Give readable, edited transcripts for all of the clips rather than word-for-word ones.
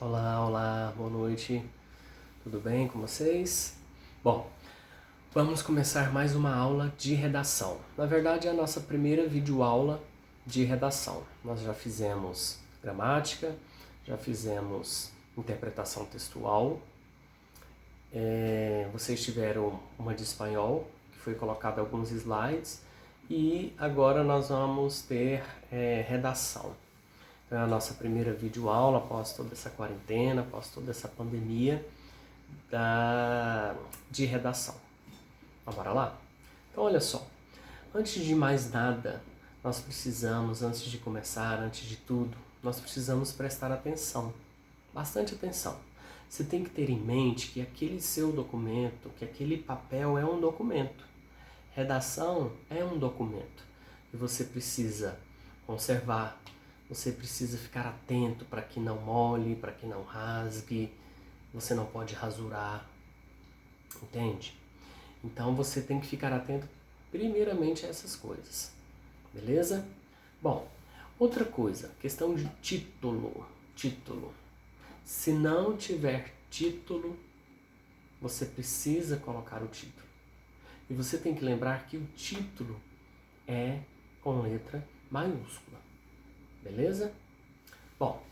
Olá, olá, boa noite, tudo bem com vocês? Bom, vamos começar mais uma aula de redação. Na verdade, é a nossa primeira videoaula de redação. Nós já fizemos gramática, já fizemos interpretação textual, vocês tiveram uma de espanhol, que foi colocado alguns slides, e agora nós vamos ter redação. Então é a nossa primeira videoaula após toda essa quarentena, após toda essa pandemia de redação. Então, bora lá? Então, olha só. Antes de mais nada, nós precisamos, antes de começar, antes de tudo, nós precisamos prestar atenção. Bastante atenção. Você tem que ter em mente que aquele seu documento, que aquele papel é um documento. Redação é um documento. E você precisa conservar. Você precisa ficar atento para que não molhe, para que não rasgue. Você não pode rasurar, entende? Então você tem que ficar atento primeiramente a essas coisas, beleza? Bom, outra coisa, questão de título. Se não tiver título, você precisa colocar o título. E você tem que lembrar que o título é com letra maiúscula. Beleza? Bom,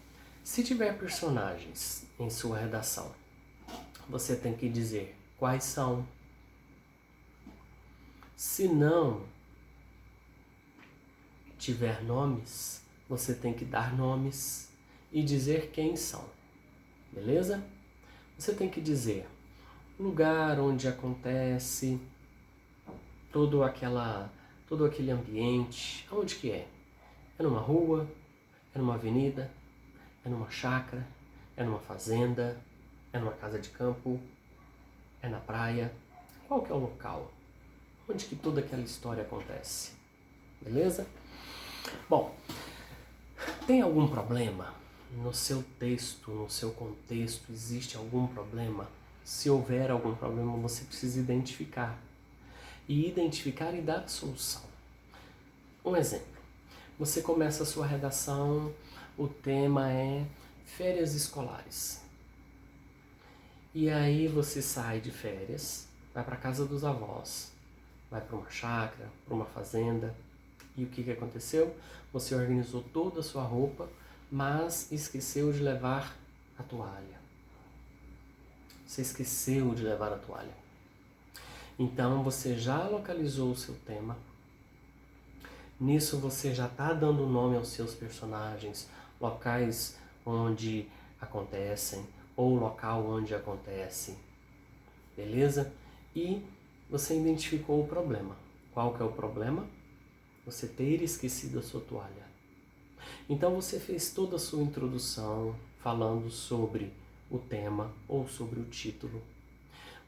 se tiver personagens em sua redação, você tem que dizer quais são. Se não tiver nomes, você tem que dar nomes e dizer quem são. Beleza? Você tem que dizer o lugar onde acontece todo aquele ambiente. Onde que é? É numa rua? É numa avenida? É numa chácara? É numa fazenda? É numa casa de campo? É na praia? Qual que é o local? Onde que toda aquela história acontece? Beleza? Bom, tem algum problema no seu texto, no seu contexto? Existe algum problema? Se houver algum problema, você precisa identificar. E identificar e dar a solução. Um exemplo. Você começa a sua redação, o tema é férias escolares. E aí você sai de férias, vai para a casa dos avós, vai para uma chácara, para uma fazenda. E o que aconteceu? Você organizou toda a sua roupa, mas esqueceu de levar a toalha. Você esqueceu de levar a toalha. Então você já localizou o seu tema. Nisso você já está dando nome aos seus personagens, locais onde acontecem ou local onde acontece, beleza? E você identificou o problema. Qual que é o problema? Você ter esquecido a sua toalha. Então você fez toda a sua introdução falando sobre o tema ou sobre o título.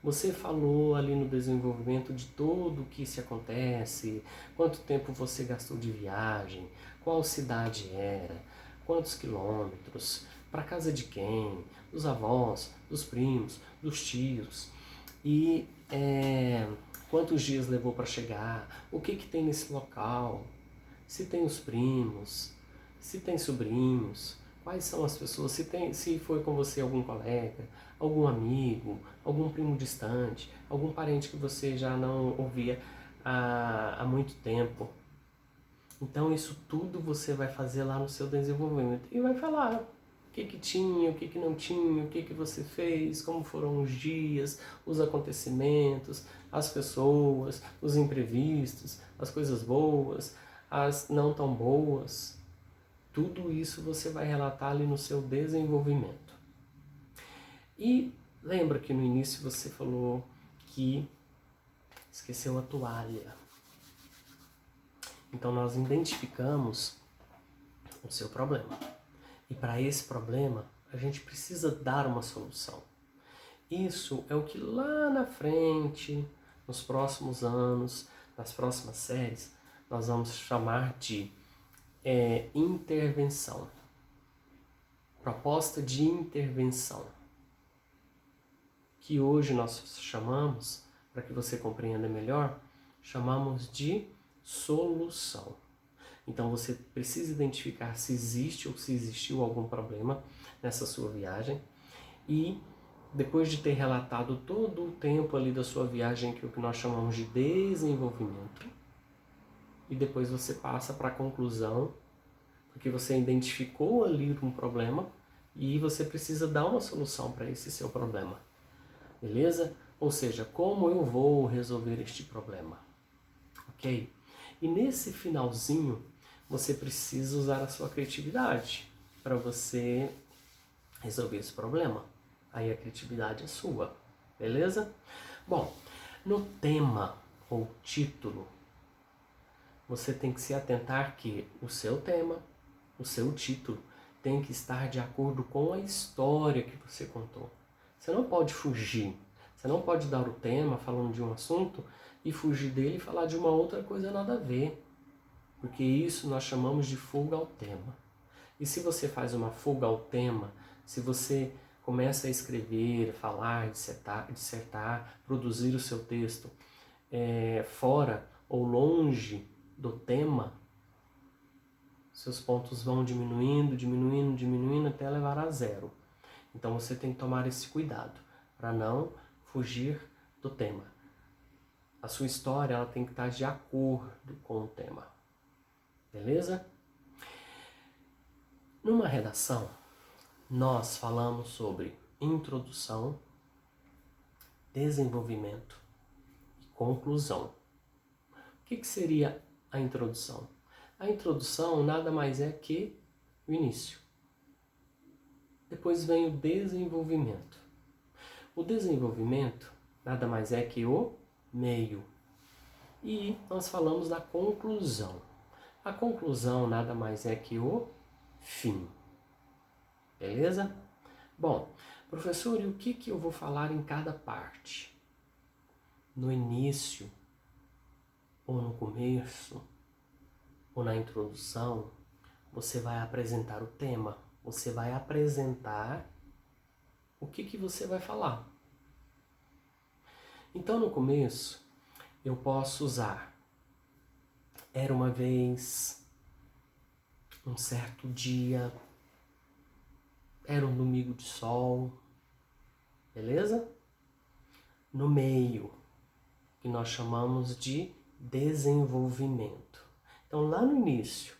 Você falou ali no desenvolvimento de tudo o que se acontece, quanto tempo você gastou de viagem, qual cidade era, quantos quilômetros, para casa de quem, dos avós, dos primos, dos tios, e quantos dias levou para chegar, o que tem nesse local, se tem os primos, se tem sobrinhos, quais são as pessoas, se foi com você algum colega, algum amigo, algum primo distante, algum parente que você já não ouvia há muito tempo. Então isso tudo você vai fazer lá no seu desenvolvimento e vai falar o que tinha, o que não tinha, o que você fez, como foram os dias, os acontecimentos, as pessoas, os imprevistos, as coisas boas, as não tão boas. Tudo isso você vai relatar ali no seu desenvolvimento. E lembra que no início você falou que esqueceu a toalha. Então nós identificamos o seu problema. E para esse problema, a gente precisa dar uma solução. Isso é o que lá na frente, nos próximos anos, nas próximas séries, nós vamos chamar de intervenção. Proposta de intervenção. Que hoje nós chamamos, para que você compreenda melhor, chamamos de solução. Então você precisa identificar se existe ou se existiu algum problema nessa sua viagem. E depois de ter relatado todo o tempo ali da sua viagem, que é o que nós chamamos de desenvolvimento, e depois você passa para a conclusão, porque você identificou ali um problema e você precisa dar uma solução para esse seu problema. Beleza? Ou seja, como eu vou resolver este problema? Ok? E nesse finalzinho, você precisa usar a sua criatividade para você resolver esse problema. Aí a criatividade é sua. Beleza? Bom, no tema ou título, você tem que se atentar que o seu tema, o seu título, tem que estar de acordo com a história que você contou. Você não pode fugir. Você não pode dar o tema falando de um assunto e fugir dele e falar de uma outra coisa nada a ver. Porque isso nós chamamos de fuga ao tema. E se você faz uma fuga ao tema, se você começa a escrever, falar, dissertar, produzir o seu texto fora ou longe do tema, seus pontos vão diminuindo, diminuindo, diminuindo até levar a zero. Então você tem que tomar esse cuidado para não fugir do tema. A sua história ela tem que estar de acordo com o tema. Beleza? Numa redação, nós falamos sobre introdução, desenvolvimento e conclusão. O que seria a introdução? A introdução nada mais é que o início. Depois vem o desenvolvimento. O desenvolvimento nada mais é que o meio. E nós falamos da conclusão. A conclusão nada mais é que o fim. Beleza? Bom, professor, e o que eu vou falar em cada parte? No início, ou no começo, ou na introdução, você vai apresentar o tema. Você vai apresentar o que você vai falar. Então, no começo, eu posso usar: era uma vez, um certo dia, era um domingo de sol, beleza? No meio, que nós chamamos de desenvolvimento. Então, lá no início,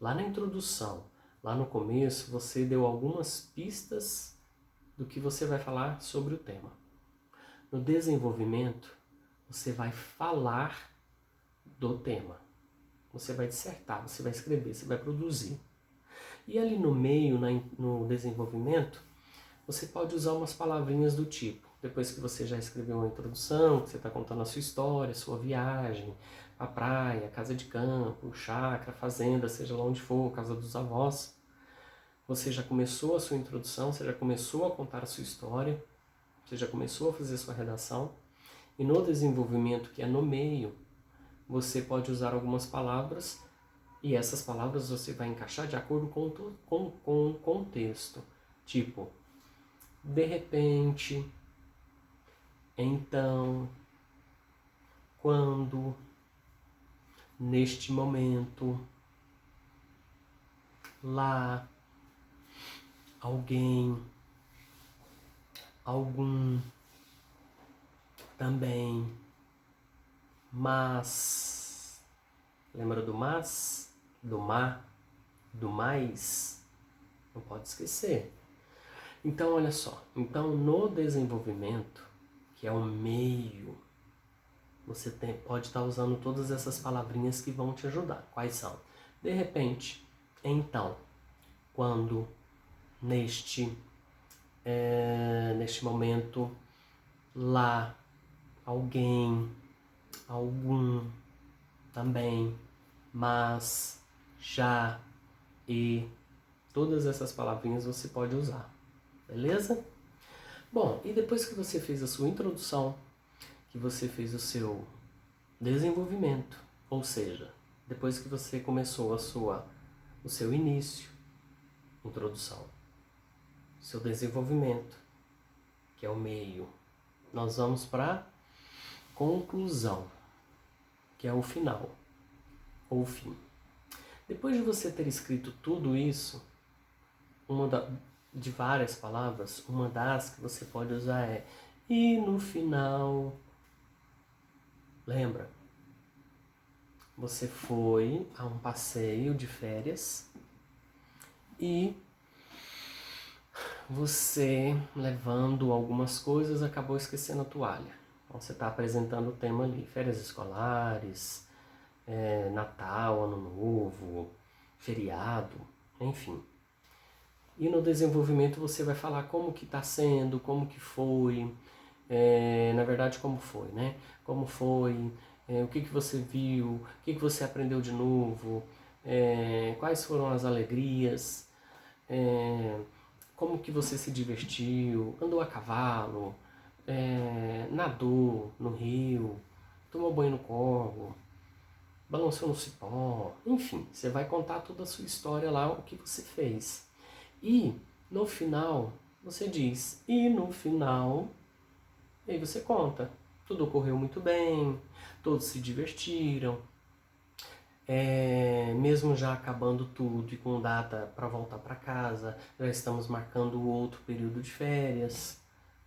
lá na introdução, lá no começo, você deu algumas pistas do que você vai falar sobre o tema. No desenvolvimento, você vai falar do tema. Você vai dissertar, você vai escrever, você vai produzir. E ali no meio, no desenvolvimento, você pode usar umas palavrinhas do tipo, depois que você já escreveu uma introdução, que você está contando a sua história, a sua viagem, a praia, a casa de campo, chácara, fazenda, seja lá onde for, casa dos avós, você já começou a sua introdução, você já começou a contar a sua história, você já começou a fazer a sua redação, e no desenvolvimento, que é no meio, você pode usar algumas palavras, e essas palavras você vai encaixar de acordo com o contexto. Tipo, de repente, então, quando, neste momento, lá, alguém, algum, também, mas. Lembra do mas? Do mar? Do mais? Não pode esquecer. Então, olha só. Então, no desenvolvimento, que é o meio, você pode estar usando todas essas palavrinhas que vão te ajudar. Quais são? De repente, então, quando, neste momento, lá, alguém, algum, também, mas, já, e, todas essas palavrinhas você pode usar, beleza? Bom, e depois que você fez a sua introdução, que você fez o seu desenvolvimento, ou seja, depois que você começou o seu início, introdução, seu desenvolvimento, que é o meio, nós vamos para a conclusão, que é o final, ou o fim. Depois de você ter escrito tudo isso, de várias palavras, uma das que você pode usar é e no final. Lembra? Você foi a um passeio de férias e você, levando algumas coisas, acabou esquecendo a toalha. Então você está apresentando o tema ali, férias escolares, Natal, Ano Novo, feriado, enfim. E no desenvolvimento você vai falar como que está sendo, como que foi, na verdade como foi, né? Como foi, o que você viu, o que você aprendeu de novo, quais foram as alegrias, como que você se divertiu, andou a cavalo, nadou no rio, tomou banho no córrego, balançou no cipó, enfim, você vai contar toda a sua história lá, o que você fez. E no final, você diz, e no final, e aí você conta, tudo ocorreu muito bem, todos se divertiram, mesmo já acabando tudo e com data para voltar para casa, já estamos marcando outro período de férias,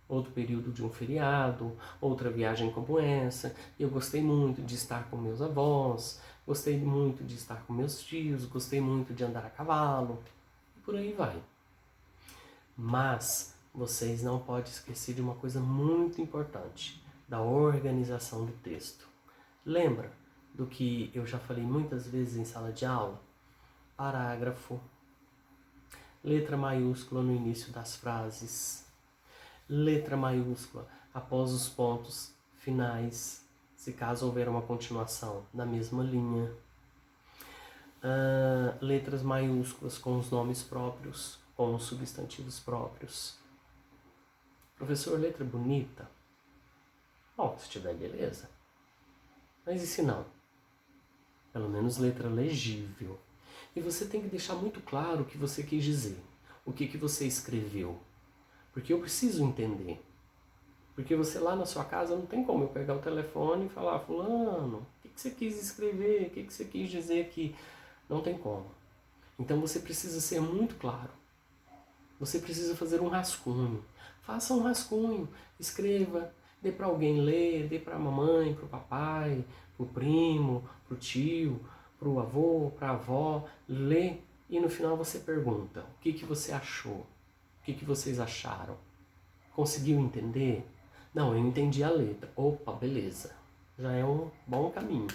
outro período de um feriado, outra viagem como essa. Eu gostei muito de estar com meus avós, gostei muito de estar com meus tios, gostei muito de andar a cavalo, e por aí vai. Mas vocês não podem esquecer de uma coisa muito importante, da organização do texto. Lembra do que eu já falei muitas vezes em sala de aula? Parágrafo, letra maiúscula no início das frases, letra maiúscula após os pontos finais, se caso houver uma continuação na mesma linha. Letras maiúsculas com os nomes próprios, com os substantivos próprios. Professor, letra bonita? Bom, se tiver, beleza. Mas e se não? Pelo menos letra legível. E você tem que deixar muito claro o que você quis dizer, o que você escreveu. Porque eu preciso entender. Porque você lá na sua casa não tem como eu pegar o telefone e falar, fulano, o que você quis escrever, o que você quis dizer aqui? Não tem como. Então você precisa ser muito claro. Você precisa fazer um rascunho. Faça um rascunho, escreva, dê para alguém ler, dê para a mamãe, para o papai, para o primo, para o tio, para o avô, para a avó, lê e no final você pergunta, o que você achou? O que vocês acharam? Conseguiu entender? Não, eu entendi a letra. Opa, beleza. Já é um bom caminho.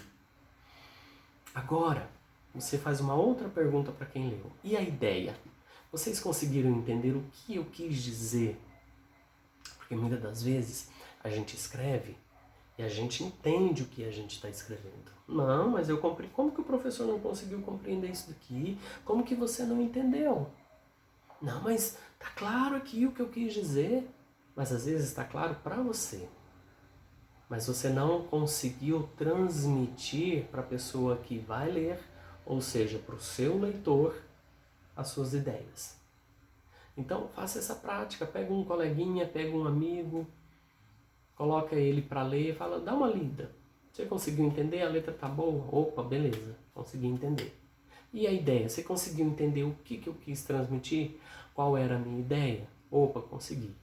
Agora, você faz uma outra pergunta para quem leu. E a ideia? Vocês conseguiram entender o que eu quis dizer? Porque muitas das vezes a gente escreve e a gente entende o que a gente está escrevendo. Não, mas eu compreendi. Como que o professor não conseguiu compreender isso daqui? Como que você não entendeu? Não, mas tá claro aqui o que eu quis dizer. Mas às vezes está claro para você. Mas você não conseguiu transmitir para a pessoa que vai ler, ou seja, para o seu leitor, as suas ideias. Então faça essa prática, pega um coleguinha, pega um amigo, coloca ele para ler e fala, dá uma lida. Você conseguiu entender? A letra tá boa? Opa, beleza, consegui entender. E a ideia? Você conseguiu entender o que eu quis transmitir? Qual era a minha ideia? Opa, consegui.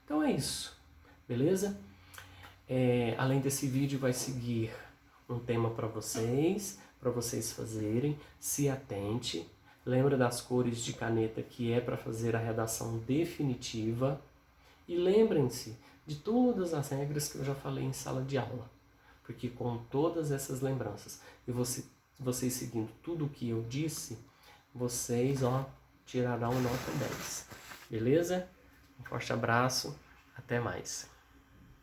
Então é isso, beleza? Além desse vídeo vai seguir um tema para vocês fazerem, se atente. Lembra das cores de caneta que é para fazer a redação definitiva. E lembrem-se de todas as regras que eu já falei em sala de aula. Porque com todas essas lembranças e vocês seguindo tudo o que eu disse, vocês tirarão nota 10. Beleza? Um forte abraço, até mais.